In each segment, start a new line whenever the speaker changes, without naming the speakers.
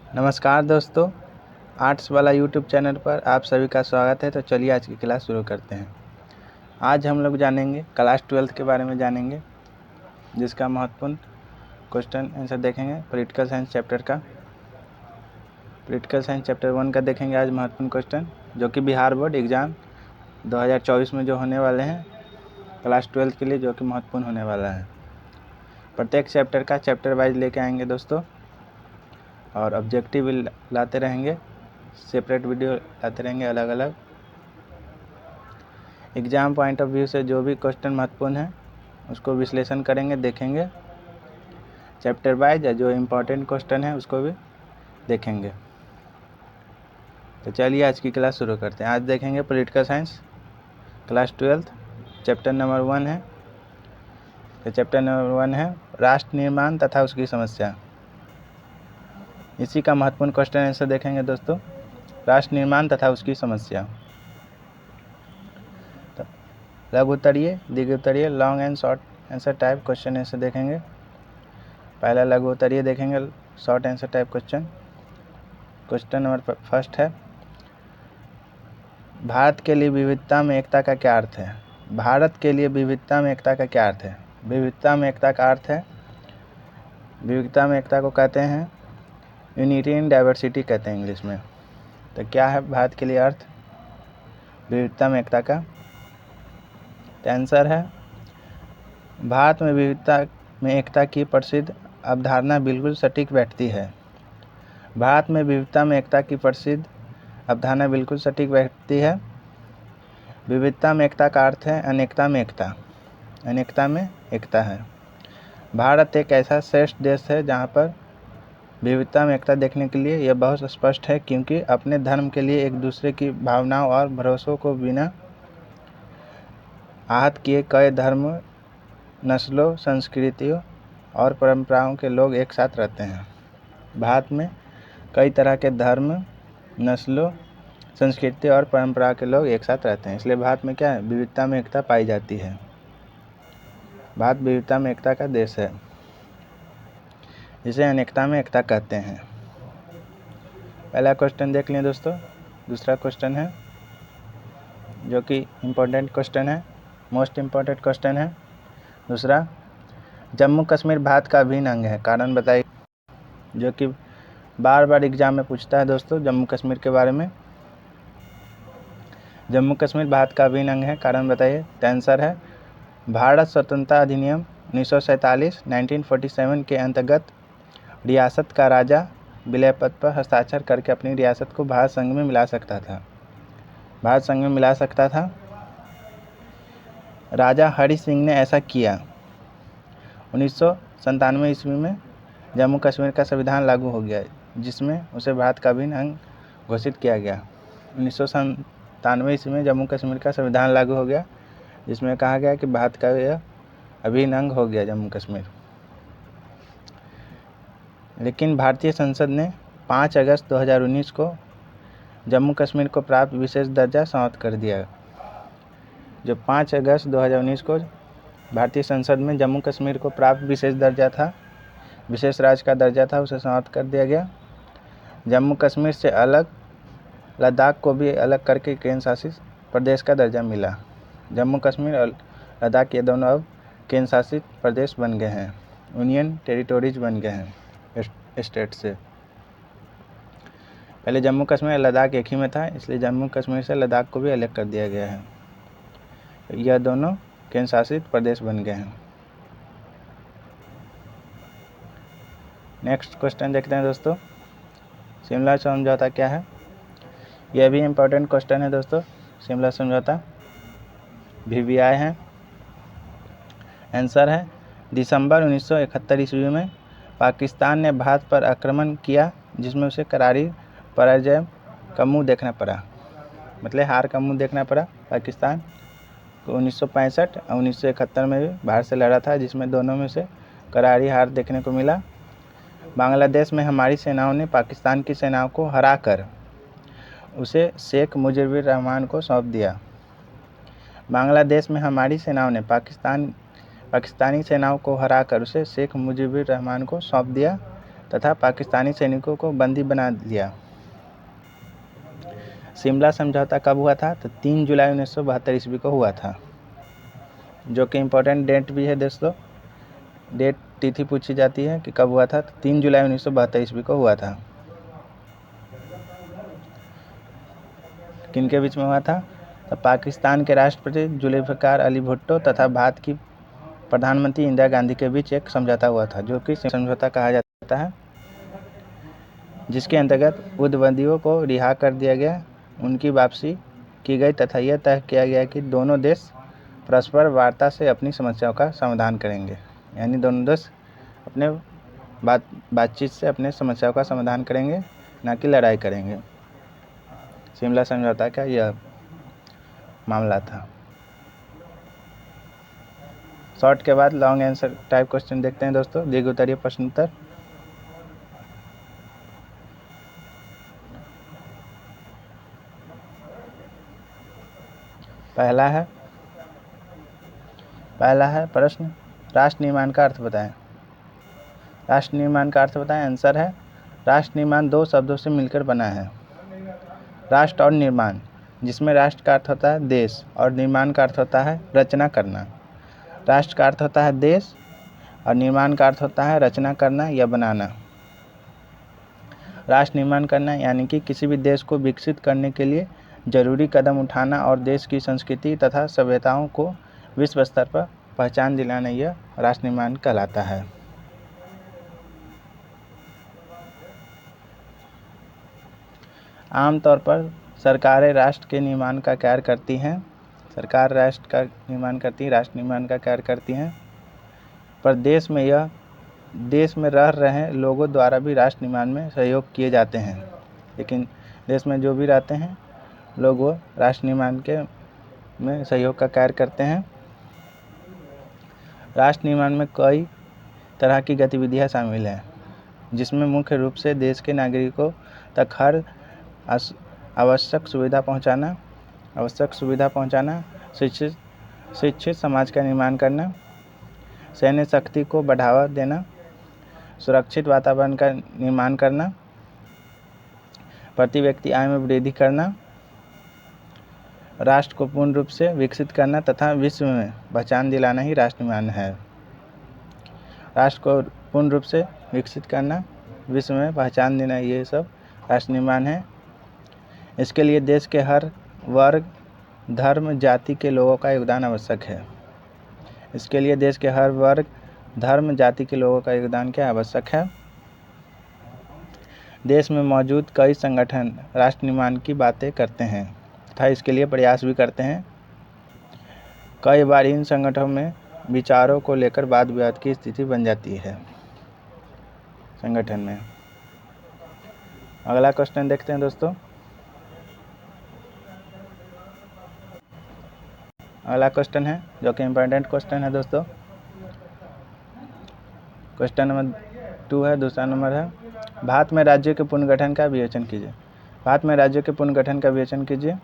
नमस्कार दोस्तों, आर्ट्स वाला यूट्यूब चैनल पर आप सभी का स्वागत है। तो चलिए आज की क्लास शुरू करते हैं। आज हम लोग जानेंगे क्लास 12th के बारे में जानेंगे, जिसका महत्वपूर्ण क्वेश्चन आंसर देखेंगे। पॉलिटिकल साइंस चैप्टर का पॉलिटिकल साइंस चैप्टर 1 का देखेंगे आज महत्वपूर्ण क्वेश्चन, जो कि बिहार बोर्ड एग्ज़ाम 2024 में जो होने वाले हैं क्लास 12th के लिए, जो कि महत्वपूर्ण होने वाला है। प्रत्येक चैप्टर का चैप्टर वाइज लेके आएंगे दोस्तों, और ऑब्जेक्टिव भी लाते रहेंगे, सेपरेट वीडियो लाते रहेंगे अलग अलग। एग्ज़ाम पॉइंट ऑफ व्यू से जो भी क्वेश्चन महत्वपूर्ण है उसको विश्लेषण करेंगे, देखेंगे चैप्टर वाइज, या जो इम्पोर्टेंट क्वेश्चन है उसको भी देखेंगे। तो चलिए आज की क्लास शुरू करते हैं। आज देखेंगे political science class 12th chapter number 1 है। तो चैप्टर नंबर 1 है राष्ट्र निर्माण तथा उसकी समस्या। इसी का महत्वपूर्ण क्वेश्चन आंसर देखेंगे दोस्तों, राष्ट्र निर्माण तथा उसकी समस्या। तो लघु उत्तरीय, दीर्घ उत्तरीय, long and short answer type question answer देखेंगे। पहला लघु उत्तरीय देखेंगे, short answer type question. Question number first है, भारत के लिए विविधता में एकता का क्या अर्थ है? भारत के लिए विविधता में एकता का क्या अर्थ है? विविधता में एकता का अर्थ है, विविधता में एकता को कहते हैं यूनिटी इन डाइवर्सिटी कहते हैं इंग्लिश में। तो क्या है भारत के लिए अर्थ विविधता में एकता का? तो आंसर है, भारत में विविधता में एकता की प्रसिद्ध अवधारणा बिल्कुल सटीक बैठती है। भारत में विविधता में एकता की प्रसिद्ध अवधारणा बिल्कुल सटीक बैठती है। विविधता में एकता का अर्थ है अनेकता में एकता, अनेकता में एकता है। भारत एक ऐसा श्रेष्ठ देश है जहाँ पर विविधता में एकता देखने के लिए यह बहुत स्पष्ट है, क्योंकि अपने धर्म के लिए एक दूसरे की भावनाओं और भरोसों को बिना आहत किए कई धर्म, नस्लों, संस्कृतियों और परंपराओं के लोग एक साथ रहते हैं। भारत में कई तरह के धर्म, नस्लों, संस्कृति और परंपरा के लोग एक साथ रहते हैं, इसलिए भारत में क्या है, विविधता में एकता पाई जाती है। भारत विविधता में एकता का देश है, इसे अनेकता में एकता कहते हैं। पहला क्वेश्चन देख लें दोस्तों। दूसरा क्वेश्चन है, जो कि इम्पोर्टेंट क्वेश्चन है, मोस्ट इम्पोर्टेंट क्वेश्चन है। दूसरा, जम्मू कश्मीर भारत का अभिन्न अंग है, कारण बताइए। जो कि बार बार एग्जाम में पूछता है दोस्तों जम्मू कश्मीर के बारे में। जम्मू कश्मीर भारत का अभिन्न अंग है, कारण बताइए। तो आंसर है, भारत स्वतंत्रता अधिनियम 1947 1947 के अंतर्गत रियासत का राजा विलय पत्र पर हस्ताक्षर करके अपनी रियासत को भारत संघ में मिला सकता था। भारत संघ में मिला सकता था। राजा हरि सिंह ने ऐसा किया। 1997 ईस्वी में जम्मू कश्मीर का संविधान लागू हो गया, जिसमें उसे भारत का अभिन्न अंग घोषित किया गया। 1997 ईस्वी में जम्मू कश्मीर का संविधान लागू हो गया, जिसमें कहा गया कि भारत का यह अभिन्न अंग हो गया जम्मू कश्मीर। लेकिन भारतीय संसद ने 5 अगस्त 2019 को जम्मू कश्मीर को प्राप्त विशेष दर्जा समाप्त कर दिया। जो 5 अगस्त 2019 को भारतीय संसद में जम्मू कश्मीर को प्राप्त विशेष दर्जा था, विशेष राज्य का दर्जा था, उसे समाप्त कर दिया गया। जम्मू कश्मीर से अलग लद्दाख को भी अलग करके केंद्र शासित प्रदेश का दर्जा मिला। जम्मू कश्मीर और लद्दाख ये दोनों अब केंद्र शासित प्रदेश बन गए हैं, यूनियन टेरिटोरीज बन गए हैं स्टेट से। पहले जम्मू कश्मीर और लद्दाख एक ही में था, इसलिए जम्मू कश्मीर से लद्दाख को भी अलग कर दिया गया है। यह दोनों केंद्र शासित प्रदेश बन गए हैं। नेक्स्ट क्वेश्चन देखते हैं दोस्तों, शिमला समझौता क्या है? यह भी इम्पोर्टेंट क्वेश्चन है दोस्तों। शिमला समझौता VVI है। आंसर है, दिसंबर 1971 ईस्वी में पाकिस्तान ने भारत पर आक्रमण किया, जिसमें उसे करारी पराजय का मुँह देखना पड़ा, मतलब हार का मुँह देखना पड़ा पाकिस्तान को। 1965 और 1971 में भी भारत से लड़ा था, जिसमें दोनों में से करारी हार देखने को मिला। बांग्लादेश में हमारी सेनाओं ने पाकिस्तान की सेनाओं को हराकर उसे शेख मुजीबुर रहमान को सौंप दिया। बांग्लादेश में हमारी सेनाओं ने पाकिस्तानी सेनाओं को हराकर उसे शेख मुजीबुर रहमान को सौंप दिया। तथा पाकिस्तानी सैनिकों को बंदी बना लिया। शिमला समझौता कब हुआ था? तो 3 जुलाई 1972 ईस्वी को हुआ था, जो कि इम्पोर्टेंट डेट भी है दोस्तों। डेट तिथि पूछी जाती है कि कब हुआ था, तो 3 जुलाई 1972 ईस्वी को हुआ था। किनके बीच में हुआ था? तो पाकिस्तान के राष्ट्रपति जुल्फ़िकार अली भुट्टो तथा भारत की प्रधानमंत्री इंदिरा गांधी के बीच एक समझौता हुआ था, जो कि समझौता कहा जाता है, जिसके अंतर्गत उग्रवादियों को रिहा कर दिया गया, उनकी वापसी की गई तथा यह तय किया गया कि दोनों देश परस्पर वार्ता से अपनी समस्याओं का समाधान करेंगे। यानी दोनों देश अपने बातचीत से अपने समस्याओं का समाधान करेंगे, ना कि लड़ाई करेंगे। शिमला समझौता का यह मामला था। शॉर्ट के बाद लॉन्ग आंसर टाइप क्वेश्चन देखते हैं दोस्तों, दीर्घ उत्तरीय प्रश्न उत्तर। पहला है प्रश्न, राष्ट्र निर्माण का अर्थ बताएं। राष्ट्र निर्माण का अर्थ बताएं। आंसर है, राष्ट्र निर्माण 2 शब्दों से मिलकर बना है, राष्ट्र और निर्माण, जिसमें राष्ट्र का अर्थ होता है देश और निर्माण का अर्थ होता है रचना करना। राष्ट्र का अर्थ होता है देश और निर्माण का अर्थ होता है रचना करना या बनाना। राष्ट्र निर्माण करना यानी कि किसी भी देश को विकसित करने के लिए जरूरी कदम उठाना और देश की संस्कृति तथा सभ्यताओं को विश्व स्तर पर पहचान दिलाना, यह राष्ट्र निर्माण कहलाता है। आमतौर पर सरकारें राष्ट्र के निर्माण का कार्य करती हैं। सरकार राष्ट्र का निर्माण करती है, राष्ट्र निर्माण का कार्य करती हैं, पर देश में रह रहे लोगों द्वारा भी राष्ट्र निर्माण में सहयोग किए जाते हैं। लेकिन देश में जो भी रहते हैं लोग, वो राष्ट्र निर्माण में सहयोग का कार्य करते हैं। राष्ट्र निर्माण में कई तरह की गतिविधियां शामिल हैं, जिसमें मुख्य रूप से देश के नागरिकों तक हर आवश्यक सुविधा पहुंचाना, शिक्षित समाज का निर्माण करना, सैन्य शक्ति को बढ़ावा देना, सुरक्षित वातावरण का निर्माण करना, प्रति व्यक्ति आय में वृद्धि करना, राष्ट्र को पूर्ण रूप से विकसित करना तथा विश्व में पहचान दिलाना ही राष्ट्र निर्माण है। राष्ट्र को पूर्ण रूप से विकसित करना, विश्व में पहचान देना, ये सब राष्ट्र निर्माण है। इसके लिए देश के हर वर्ग, धर्म, जाति के लोगों का योगदान आवश्यक है। इसके लिए देश के हर वर्ग, धर्म, जाति के लोगों का योगदान क्या आवश्यक है। देश में मौजूद कई संगठन राष्ट्र निर्माण की बातें करते हैं तथा इसके लिए प्रयास भी करते हैं। कई बार इन संगठनों में विचारों को लेकर वाद विवाद की स्थिति बन जाती है संगठन में। अगला क्वेश्चन देखते हैं दोस्तों। अगला क्वेश्चन है जो कि इम्पोर्टेंट क्वेश्चन है दोस्तों। क्वेश्चन नंबर 2 है, दूसरा नंबर है, भारत में राज्यों के पुनर्गठन का विवेचन कीजिए। भारत में राज्यों के पुनर्गठन का विवेचन कीजिए।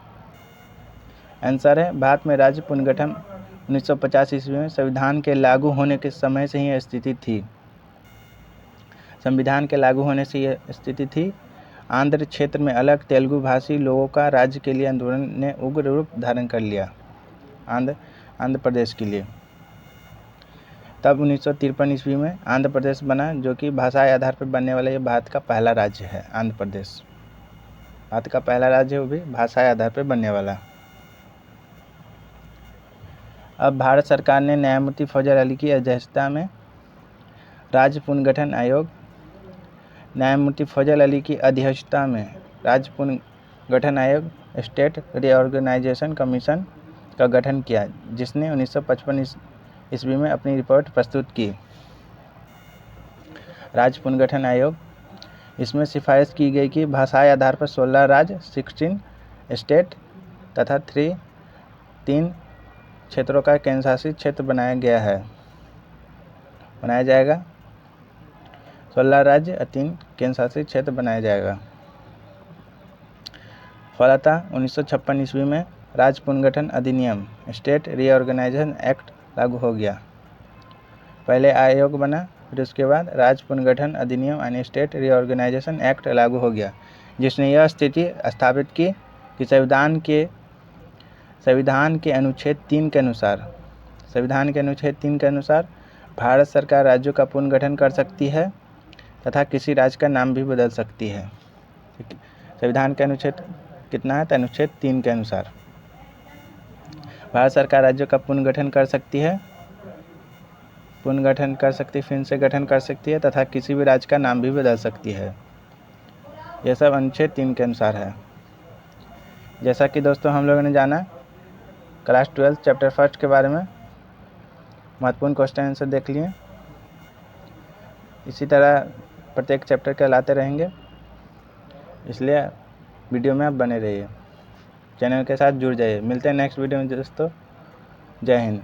आंसर है, भारत में राज्य पुनर्गठन 1950 ईस्वी में संविधान के लागू होने के समय से ही स्थिति थी। संविधान के लागू होने से यह स्थिति थी। आंध्र क्षेत्र में अलग तेलुगु भाषी लोगों का राज्य के लिए आंदोलन ने उग्र रूप धारण कर लिया, आंध्र प्रदेश के लिए। तब 1953 ईस्वी में आंध्र प्रदेश बना, जो कि भाषाई आधार पर बनने वाला ये भारत का पहला राज्य है। आंध्र प्रदेश भारत का पहला राज्य है, वो भी भाषाई आधार पर बनने वाला। अब भारत सरकार ने न्यायमूर्ति फजल अली की अध्यक्षता में राज्य पुनर्गठन आयोग, न्यायमूर्ति फजल अली की अध्यक्षता में राज्य पुनर्गठन आयोग, स्टेट रीऑर्गेनाइजेशन कमीशन का गठन किया, जिसने 1955 ईस्वी में अपनी रिपोर्ट प्रस्तुत की। राज्य पुनर्गठन आयोग, इसमें सिफारिश की गई कि भाषाई आधार पर 16 राज्य, 16 स्टेट तथा 3 क्षेत्रों का केंद्रशासित क्षेत्र बनाया जाएगा। 16 राज्य और 3 केंद्रशासित क्षेत्र बनाया जाएगा। फलतः 1956 ईस्वी में राज्य पुनर्गठन अधिनियम, स्टेट रीऑर्गेनाइजेशन एक्ट लागू हो गया। पहले आयोग बना, फिर उसके बाद राज्य पुनर्गठन अधिनियम यानी स्टेट रीऑर्गेनाइजेशन एक्ट लागू हो गया, जिसने यह स्थिति स्थापित की कि संविधान के अनुच्छेद 3 के अनुसार भारत सरकार राज्यों का पुनर्गठन कर सकती है तथा किसी राज्य का नाम भी बदल सकती है। संविधान के अनुच्छेद कितना है? तो अनुच्छेद 3 के अनुसार भारत सरकार राज्यों का पुनर्गठन कर सकती है, फिर से गठन कर सकती है तथा किसी भी राज्य का नाम भी बदल सकती है। यह सब अनुच्छेद 3 के अनुसार है। जैसा कि दोस्तों हम लोगों ने जाना क्लास 12 चैप्टर 1 के बारे में, महत्वपूर्ण क्वेश्चन आंसर देख लिए। इसी तरह प्रत्येक चैप्टर के लाते रहेंगे, इसलिए वीडियो में आप बने रहिए, चैनल के साथ जुड़ जाइए। मिलते हैं नेक्स्ट वीडियो में दोस्तों। जय हिंद।